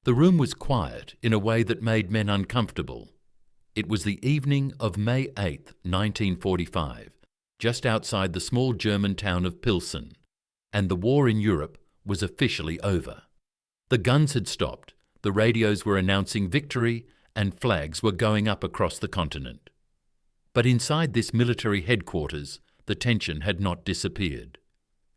The room was quiet in a way that made men uncomfortable. It was the evening of May 8, 1945, just outside the small German town of Pilsen, and the war in Europe was officially over. The guns had stopped, the radios were announcing victory, and flags were going up across the continent. But inside this military headquarters, the tension had not disappeared.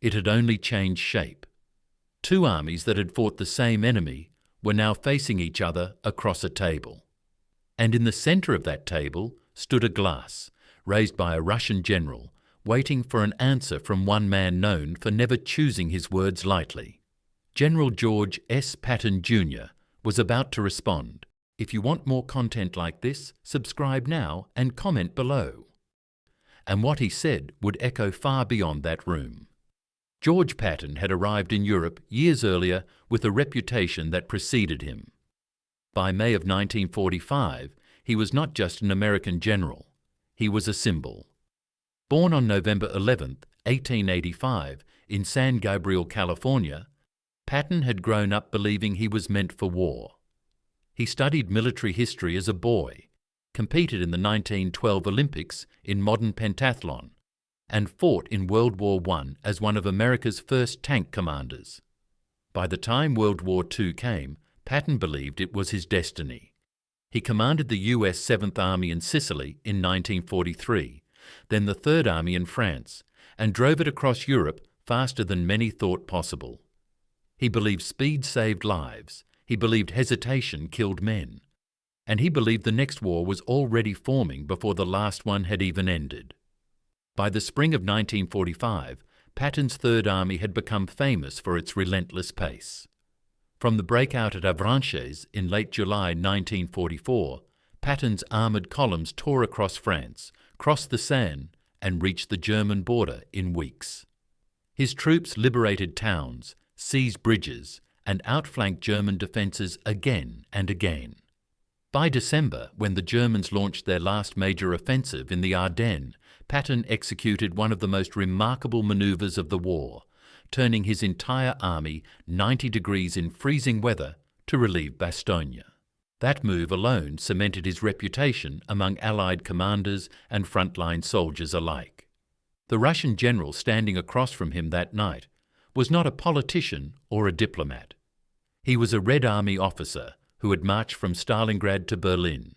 It had only changed shape. Two armies that had fought the same enemy were now facing each other across a table. And in the centre of that table stood a glass, raised by a Russian general, waiting for an answer from one man known for never choosing his words lightly. General George S. Patton, Jr. was about to respond. If you want more content like this, subscribe now and comment below. And what he said would echo far beyond that room. George Patton had arrived in Europe years earlier with a reputation that preceded him. By May of 1945, he was not just an American general, he was a symbol. Born on November 11, 1885, in San Gabriel, California, Patton had grown up believing he was meant for war. He studied military history as a boy, competed in the 1912 Olympics in modern pentathlon, and fought in World War I as one of America's first tank commanders. By the time World War II came, Patton believed it was his destiny. He commanded the US 7th Army in Sicily in 1943, then the 3rd Army in France, and drove it across Europe faster than many thought possible. He believed speed saved lives, he believed hesitation killed men, and he believed the next war was already forming before the last one had even ended. By the spring of 1945, Patton's Third Army had become famous for its relentless pace. From the breakout at Avranches in late July 1944, Patton's armoured columns tore across France, crossed the Seine, and reached the German border in weeks. His troops liberated towns, seized bridges, and outflanked German defences again and again. By December, when the Germans launched their last major offensive in the Ardennes, Patton executed one of the most remarkable manoeuvres of the war, turning his entire army 90 degrees in freezing weather to relieve Bastogne. That move alone cemented his reputation among Allied commanders and frontline soldiers alike. The Russian general standing across from him that night was not a politician or a diplomat. He was a Red Army officer who had marched from Stalingrad to Berlin.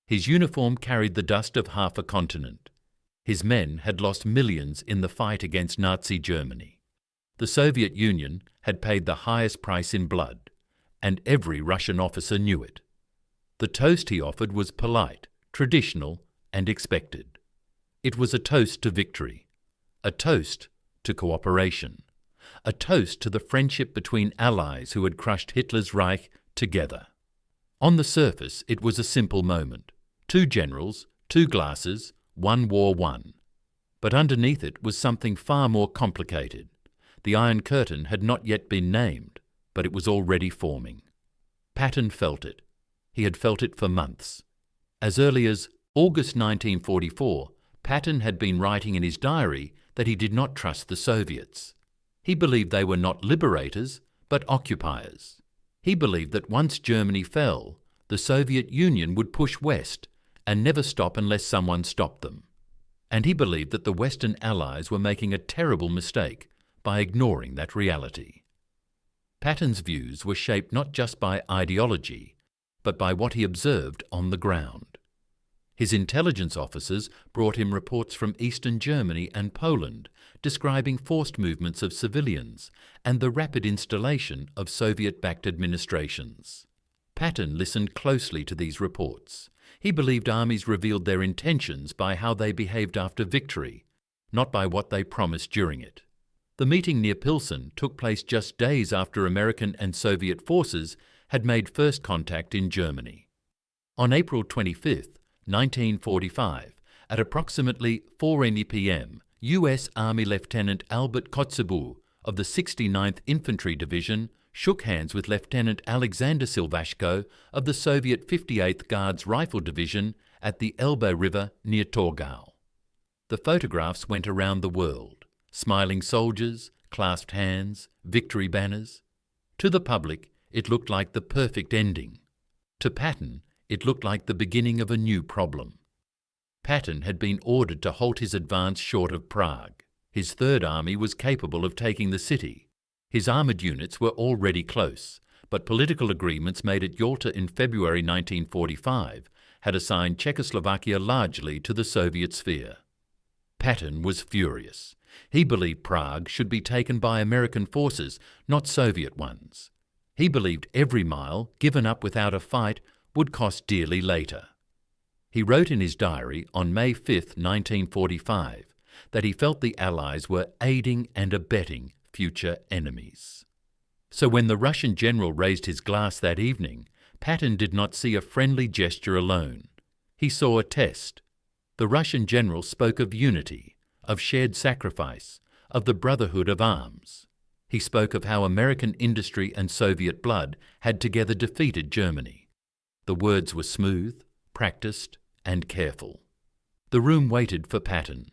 His uniform carried the dust of half a continent. His men had lost millions in the fight against Nazi Germany. The Soviet Union had paid the highest price in blood, and every Russian officer knew it. The toast he offered was polite, traditional, and expected. It was a toast to victory, a toast to cooperation, a toast to the friendship between allies who had crushed Hitler's Reich together. On the surface, it was a simple moment. Two generals, two glasses, one war won. But underneath it was something far more complicated. The Iron Curtain had not yet been named, but it was already forming. Patton felt it. He had felt it for months. As early as August 1944, Patton had been writing in his diary that he did not trust the Soviets. He believed they were not liberators, but occupiers. He believed that once Germany fell, the Soviet Union would push west and never stop unless someone stopped them. And he believed that the Western Allies were making a terrible mistake by ignoring that reality. Patton's views were shaped not just by ideology, but by what he observed on the ground. His intelligence officers brought him reports from Eastern Germany and Poland describing forced movements of civilians and the rapid installation of Soviet-backed administrations. Patton listened closely to these reports. He believed armies revealed their intentions by how they behaved after victory, not by what they promised during it. The meeting near Pilsen took place just days after American and Soviet forces had made first contact in Germany. On April 25, 1945, at approximately 4:00 p.m., U.S. Army Lieutenant Albert Kotzebue of the 69th Infantry Division shook hands with Lieutenant Alexander Silvashko of the Soviet 58th Guards Rifle Division at the Elbe River near Torgau. The photographs went around the world, smiling soldiers, clasped hands, victory banners. To the public, it looked like the perfect ending. To Patton, it looked like the beginning of a new problem. Patton had been ordered to halt his advance short of Prague. His Third Army was capable of taking the city. His armoured units were already close, but political agreements made at Yalta in February 1945 had assigned Czechoslovakia largely to the Soviet sphere. Patton was furious. He believed Prague should be taken by American forces, not Soviet ones. He believed every mile given up without a fight would cost dearly later. He wrote in his diary on May 5, 1945, that he felt the Allies were aiding and abetting future enemies. So when the Russian general raised his glass that evening, Patton did not see a friendly gesture alone. He saw a test. The Russian general spoke of unity, of shared sacrifice, of the brotherhood of arms. He spoke of how American industry and Soviet blood had together defeated Germany. The words were smooth, practiced, and careful. The room waited for Patton.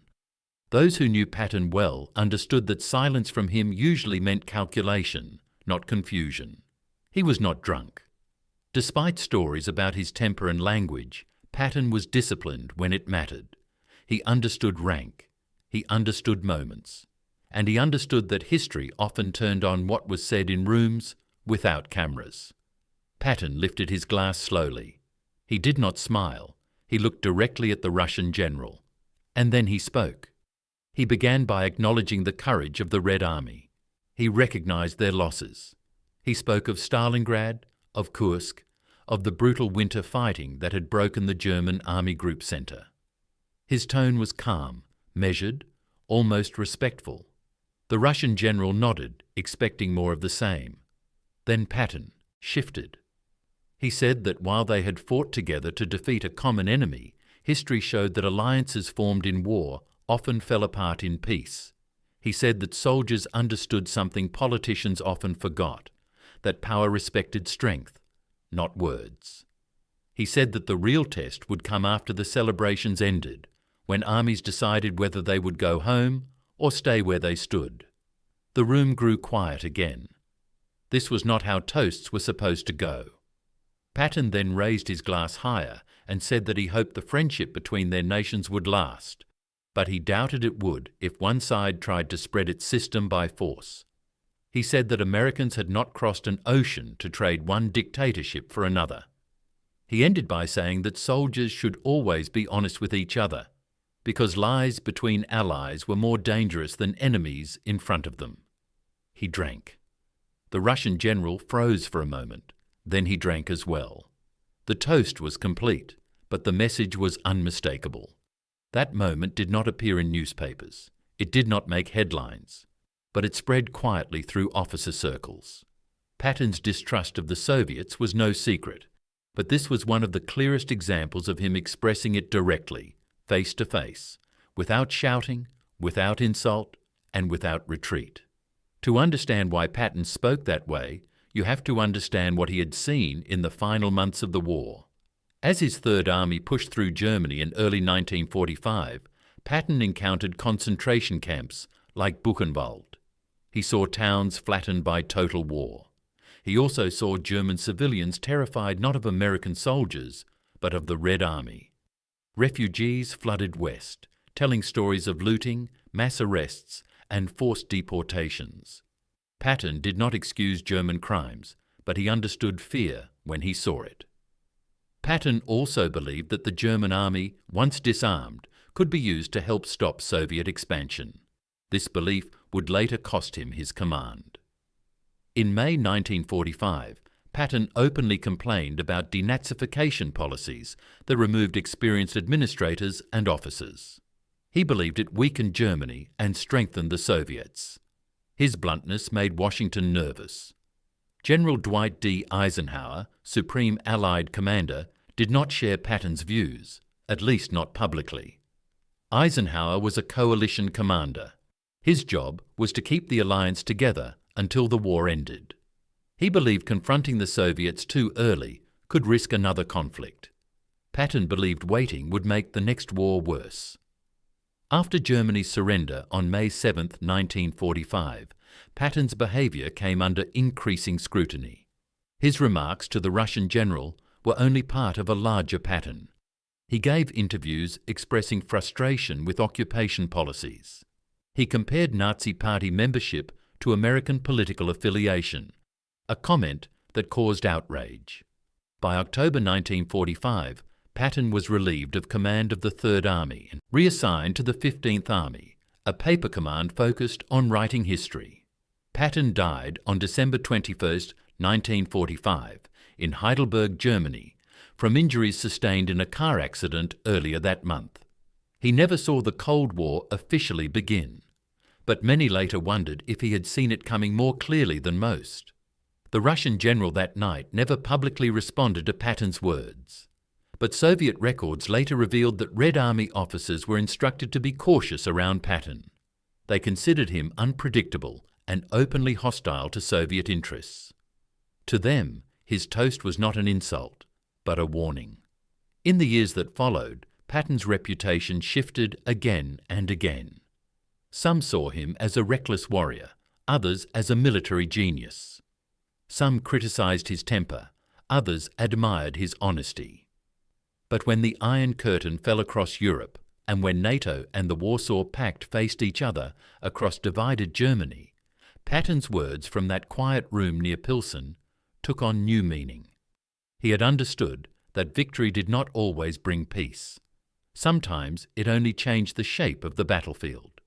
Those who knew Patton well understood that silence from him usually meant calculation, not confusion. He was not drunk. Despite stories about his temper and language, Patton was disciplined when it mattered. He understood rank. He understood moments. And he understood that history often turned on what was said in rooms without cameras. Patton lifted his glass slowly. He did not smile. He looked directly at the Russian general. And then he spoke. He began by acknowledging the courage of the Red Army. He recognized their losses. He spoke of Stalingrad, of Kursk, of the brutal winter fighting that had broken the German Army Group Center. His tone was calm, measured, almost respectful. The Russian general nodded, expecting more of the same. Then Patton shifted. He said that while they had fought together to defeat a common enemy, history showed that alliances formed in war often fell apart in peace. He said that soldiers understood something politicians often forgot, that power respected strength, not words. He said that the real test would come after the celebrations ended, when armies decided whether they would go home or stay where they stood. The room grew quiet again. This was not how toasts were supposed to go. Patton then raised his glass higher and said that he hoped the friendship between their nations would last, but he doubted it would if one side tried to spread its system by force. He said that Americans had not crossed an ocean to trade one dictatorship for another. He ended by saying that soldiers should always be honest with each other, because lies between allies were more dangerous than enemies in front of them. He drank. The Russian general froze for a moment. Then he drank as well. The toast was complete, but the message was unmistakable. That moment did not appear in newspapers. It did not make headlines, but it spread quietly through officer circles. Patton's distrust of the Soviets was no secret, but this was one of the clearest examples of him expressing it directly, face to face, without shouting, without insult, and without retreat. To understand why Patton spoke that way, you have to understand what he had seen in the final months of the war. As his Third Army pushed through Germany in early 1945, Patton encountered concentration camps like Buchenwald. He saw towns flattened by total war. He also saw German civilians terrified not of American soldiers, but of the Red Army. Refugees flooded west, telling stories of looting, mass arrests, and forced deportations. Patton did not excuse German crimes, but he understood fear when he saw it. Patton also believed that the German army, once disarmed, could be used to help stop Soviet expansion. This belief would later cost him his command. In May 1945, Patton openly complained about denazification policies that removed experienced administrators and officers. He believed it weakened Germany and strengthened the Soviets. His bluntness made Washington nervous. General Dwight D. Eisenhower, Supreme Allied Commander, did not share Patton's views, at least not publicly. Eisenhower was a coalition commander. His job was to keep the alliance together until the war ended. He believed confronting the Soviets too early could risk another conflict. Patton believed waiting would make the next war worse. After Germany's surrender on May 7, 1945, Patton's behaviour came under increasing scrutiny. His remarks to the Russian general were only part of a larger pattern. He gave interviews expressing frustration with occupation policies. He compared Nazi Party membership to American political affiliation, a comment that caused outrage. By October 1945, Patton was relieved of command of the Third Army and reassigned to the 15th Army, a paper command focused on writing history. Patton died on December 21, 1945, in Heidelberg, Germany, from injuries sustained in a car accident earlier that month. He never saw the Cold War officially begin, but many later wondered if he had seen it coming more clearly than most. The Russian general that night never publicly responded to Patton's words, but Soviet records later revealed that Red Army officers were instructed to be cautious around Patton. They considered him unpredictable and openly hostile to Soviet interests. To them, his toast was not an insult, but a warning. In the years that followed, Patton's reputation shifted again and again. Some saw him as a reckless warrior, others as a military genius. Some criticized his temper, others admired his honesty. But when the Iron Curtain fell across Europe, and when NATO and the Warsaw Pact faced each other across divided Germany, Patton's words from that quiet room near Pilsen took on new meaning. He had understood that victory did not always bring peace. Sometimes it only changed the shape of the battlefield.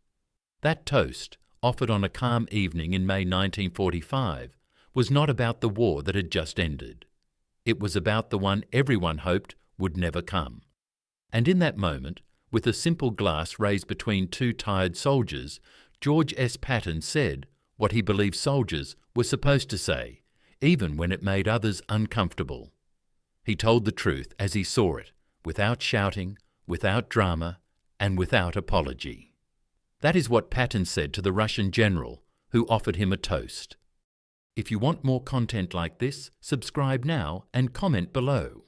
That toast, offered on a calm evening in May 1945, was not about the war that had just ended. It was about the one everyone hoped would never come. And in that moment, with a simple glass raised between two tired soldiers, George S. Patton said what he believed soldiers were supposed to say, even when it made others uncomfortable. He told the truth as he saw it, without shouting, without drama, and without apology. That is what Patton said to the Russian general who offered him a toast. If you want more content like this, subscribe now and comment below.